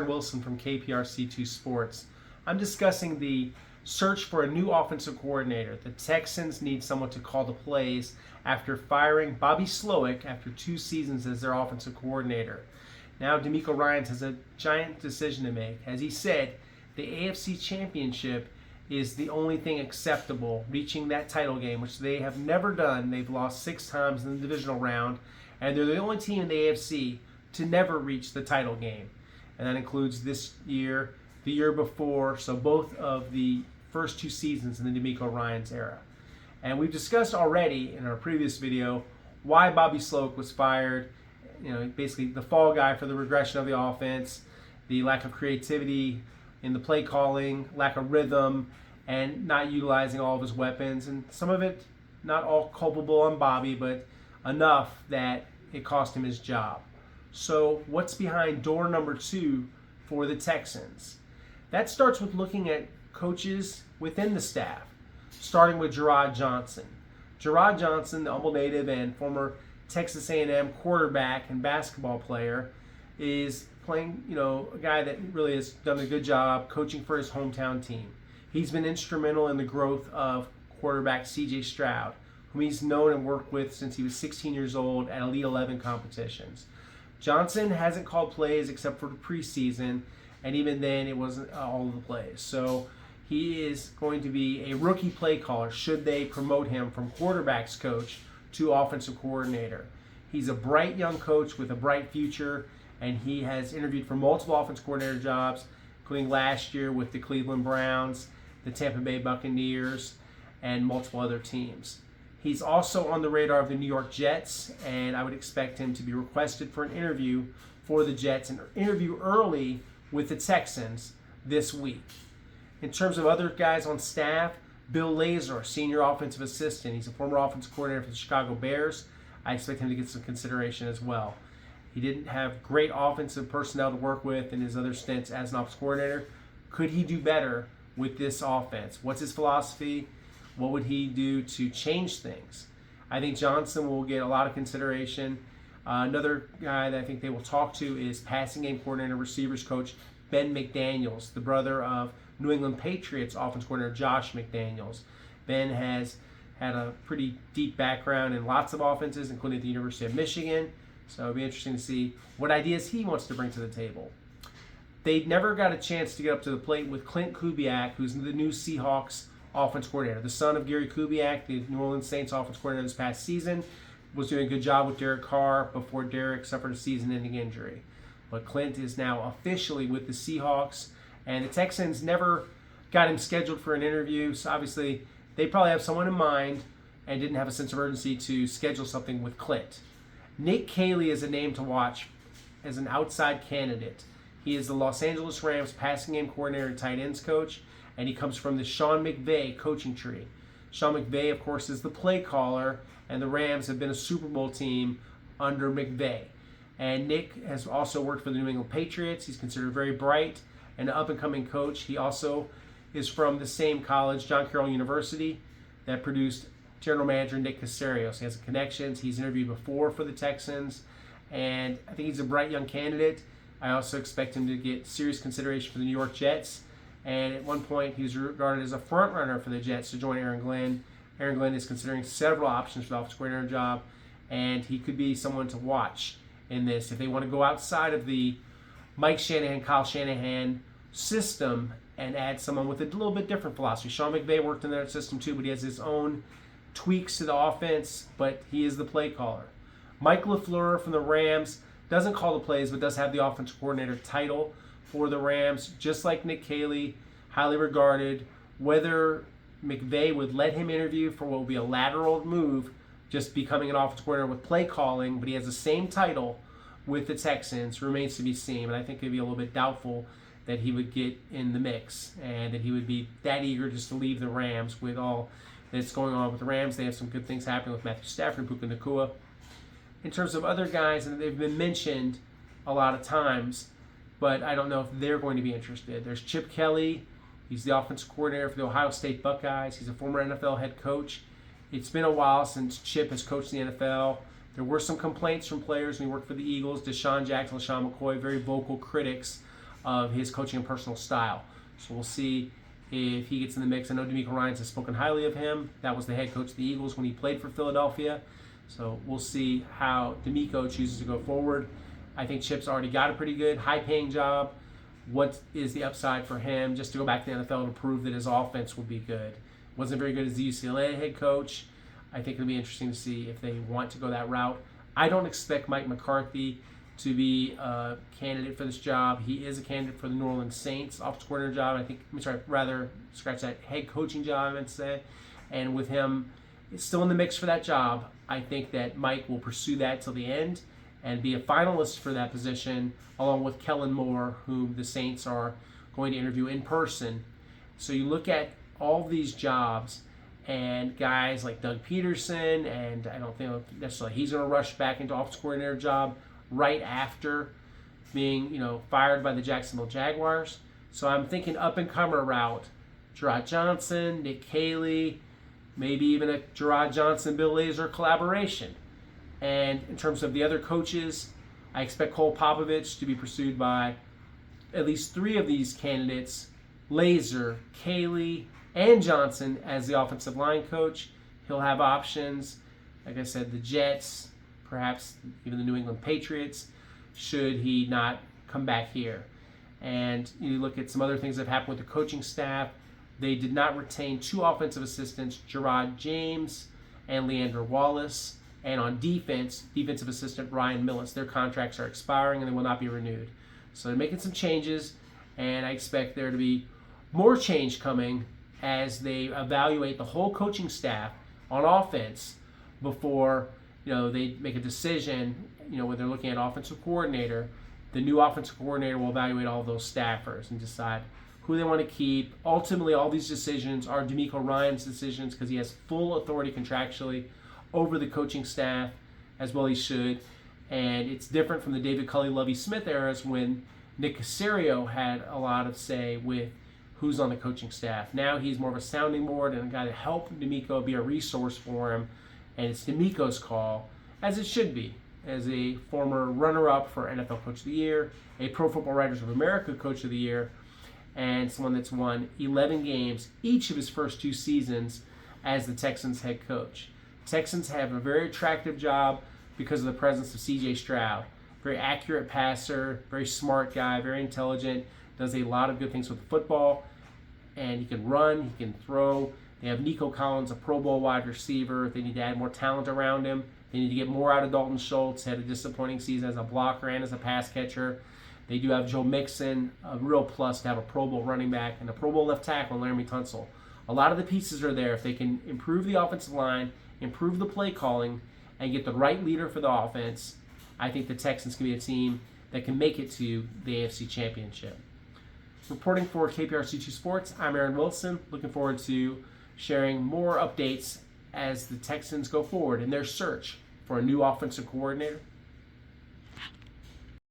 Wilson from KPRC2 Sports. I'm discussing the search for a new offensive coordinator. The Texans need someone to call the plays after firing Bobby Slowick after 2 seasons as their offensive coordinator. Now DeMeco Ryans has a giant decision to make. As he said, the AFC Championship is the only thing acceptable, reaching that title game, which they have never done. They've lost 6 times in the divisional round, and they're the only team in the AFC to never reach the title game. And that includes this year, the year before, so both of the first 2 seasons in the DeMeco Ryans era. And we've discussed already in our previous video why Bobby Slowick was fired. Basically the fall guy for the regression of the offense, the lack of creativity in the play calling, lack of rhythm, and not utilizing all of his weapons. And some of it, not all culpable on Bobby, but enough that it cost him his job. So what's behind door number 2 for the Texans? That starts with looking at coaches within the staff, starting with Gerro Johnson. Gerro Johnson, the humble native and former Texas A&M quarterback and basketball player, is playing, a guy that really has done a good job coaching for his hometown team. He's been instrumental in the growth of quarterback C.J. Stroud, whom he's known and worked with since he was 16 years old at Elite 11 competitions. Johnson hasn't called plays except for the preseason, and even then it wasn't all of the plays. So he is going to be a rookie play caller should they promote him from quarterbacks coach to offensive coordinator. He's a bright young coach with a bright future, and he has interviewed for multiple offensive coordinator jobs, including last year with the Cleveland Browns, the Tampa Bay Buccaneers, and multiple other teams. He's also on the radar of the New York Jets, and I would expect him to be requested for an interview for the Jets and interview early with the Texans this week. In terms of other guys on staff, Bill Lazor, senior offensive assistant. He's a former offensive coordinator for the Chicago Bears. I expect him to get some consideration as well. He didn't have great offensive personnel to work with in his other stints as an offensive coordinator. Could he do better with this offense? What's his philosophy? What would he do to change things? I think Johnson will get a lot of consideration. Another guy that I think they will talk to is passing game coordinator, receivers coach Ben McDaniels, the brother of New England Patriots offensive coordinator Josh McDaniels. Ben has had a pretty deep background in lots of offenses, including at the University of Michigan. So it'll be interesting to see what ideas he wants to bring to the table. They never got a chance to get up to the plate with Clint Kubiak, who's the new Seahawks offense coordinator. The son of Gary Kubiak, the New Orleans Saints offense coordinator this past season, was doing a good job with Derek Carr before Derek suffered a season-ending injury. But Clint is now officially with the Seahawks, and the Texans never got him scheduled for an interview, so obviously they probably have someone in mind and didn't have a sense of urgency to schedule something with Clint. Nick Kayley is a name to watch as an outside candidate. He is the Los Angeles Rams passing game coordinator and tight ends coach, and he comes from the Sean McVay coaching tree. Sean McVay, of course, is the play caller, and the Rams have been a Super Bowl team under McVay. And Nick has also worked for the New England Patriots. He's considered very bright and an up-and-coming coach. He also is from the same college, John Carroll University, that produced general manager Nick Caserio. So he has connections. He's interviewed before for the Texans, and I think he's a bright young candidate. I also expect him to get serious consideration for the New York Jets. And at one point, he was regarded as a front runner for the Jets to join Aaron Glenn. Aaron Glenn is considering several options for the offensive coordinator job, and he could be someone to watch in this if they want to go outside of the Mike Shanahan, Kyle Shanahan system and add someone with a little bit different philosophy. Sean McVay worked in that system too, but he has his own tweaks to the offense, but he is the play caller. Mike LaFleur from the Rams doesn't call the plays, but does have the offensive coordinator title for the Rams, just like Nick Kayley, highly regarded. Whether McVay would let him interview for what will be a lateral move, just becoming an offensive coordinator with play calling, but he has the same title with the Texans, remains to be seen. And I think it'd be a little bit doubtful that he would get in the mix and that he would be that eager just to leave the Rams with all that's going on with the Rams. They have some good things happening with Matthew Stafford and Puka Nacua. In terms of other guys, and they've been mentioned a lot of times, but I don't know if they're going to be interested. There's Chip Kelly. He's the offensive coordinator for the Ohio State Buckeyes. He's a former NFL head coach. It's been a while since Chip has coached the NFL. There were some complaints from players when he worked for the Eagles. Deshaun Jackson, LaShawn McCoy, very vocal critics of his coaching and personal style. So we'll see if he gets in the mix. I know DeMeco Ryans has spoken highly of him. That was the head coach of the Eagles when he played for Philadelphia. So we'll see how DeMeco chooses to go forward. I think Chip's already got a pretty good, high-paying job. What is the upside for him just to go back to the NFL to prove that his offense will be good? Wasn't very good as the UCLA head coach. I think it'll be interesting to see if they want to go that route. I don't expect Mike McCarthy to be a candidate for this job. He is a candidate for the New Orleans Saints offense coordinator job. I think, scratch that head coaching job, I meant to say. And with him still in the mix for that job, I think that Mike will pursue that till the end and be a finalist for that position, along with Kellen Moore, whom the Saints are going to interview in person. So you look at all these jobs, and guys like Doug Peterson, and I don't think necessarily he's going to rush back into offense coordinator job right after being, fired by the Jacksonville Jaguars. So I'm thinking up-and-comer route, Gerro Johnson, Nick Kayley, maybe even a Gerro Johnson-Bill Lazor collaboration. And in terms of the other coaches, I expect Cole Popovich to be pursued by at least 3 of these candidates, Lazor, Kayley, and Johnson as the offensive line coach. He'll have options, like I said, the Jets, perhaps even the New England Patriots, should he not come back here. And you look at some other things that have happened with the coaching staff. They did not retain 2 offensive assistants, Gerard James and Leander Wallace. And on defense, defensive assistant Ryan Millis. Their contracts are expiring and they will not be renewed. So they're making some changes, and I expect there to be more change coming as they evaluate the whole coaching staff on offense before they make a decision. When they're looking at offensive coordinator, the new offensive coordinator will evaluate all those staffers and decide who they want to keep. Ultimately, all these decisions are DeMeco Ryans' decisions because he has full authority contractually over the coaching staff, as well he should. And it's different from the David Culley, Lovie Smith eras when Nick Caserio had a lot of say with who's on the coaching staff. Now he's more of a sounding board and a guy to help DeMeco, be a resource for him. And it's DeMeco's call, as it should be, as a former runner-up for NFL Coach of the Year, a Pro Football Writers of America Coach of the Year, and someone that's won 11 games each of his first 2 seasons as the Texans head coach. Texans have a very attractive job because of the presence of C.J. Stroud. Very accurate passer, very smart guy, very intelligent, does a lot of good things with the football, and he can run, he can throw. They have Nico Collins, a Pro Bowl wide receiver. They need to add more talent around him. They need to get more out of Dalton Schultz. Had a disappointing season as a blocker and as a pass catcher. They do have Joe Mixon, a real plus to have a Pro Bowl running back, and a Pro Bowl left tackle, Laramie Tunsil. A lot of the pieces are there. If they can improve the offensive line, improve the play calling, and get the right leader for the offense, I think the Texans can be a team that can make it to the AFC Championship. Reporting for KPRC2 Sports, I'm Aaron Wilson. Looking forward to sharing more updates as the Texans go forward in their search for a new offensive coordinator